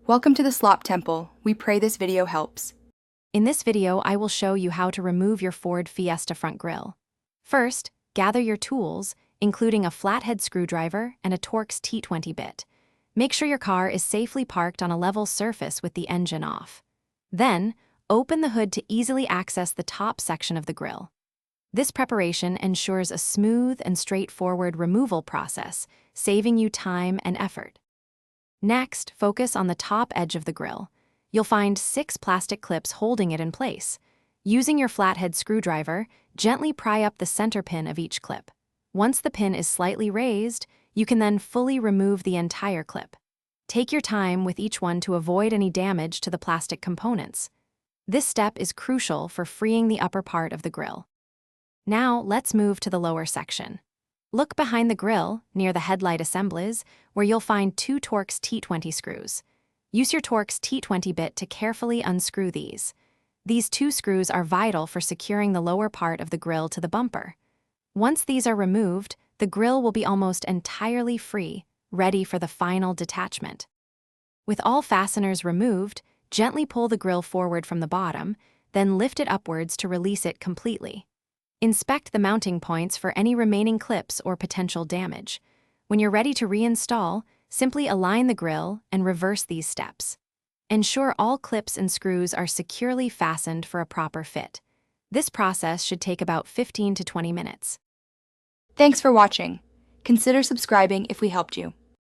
Welcome to the Slop Temple. We pray this video helps. In this video, I will show you how to remove your Ford Fiesta front grille. First, gather your tools, including a flathead screwdriver and a Torx T20 bit. Make sure your car is safely parked on a level surface with the engine off. Then, open the hood to easily access the top section of the grille. This preparation ensures a smooth and straightforward removal process, saving you time and effort. Next, focus on the top edge of the grille. You'll find 6 plastic clips holding it in place. Using your flathead screwdriver, gently pry up the center pin of each clip. Once the pin is slightly raised, you can then fully remove the entire clip. Take your time with each one to avoid any damage to the plastic components. This step is crucial for freeing the upper part of the grille. Now, let's move to the lower section. Look behind the grille, near the headlight assemblies, where you'll find 2 Torx T20 screws. Use your Torx T20 bit to carefully unscrew these. These 2 screws are vital for securing the lower part of the grille to the bumper. Once these are removed, the grille will be almost entirely free, ready for the final detachment. With all fasteners removed, gently pull the grille forward from the bottom, then lift it upwards to release it completely. Inspect the mounting points for any remaining clips or potential damage. When you're ready to reinstall, simply align the grille and reverse these steps. Ensure all clips and screws are securely fastened for a proper fit. This process should take about 15 to 20 minutes. Thanks for watching. Consider subscribing if we helped you.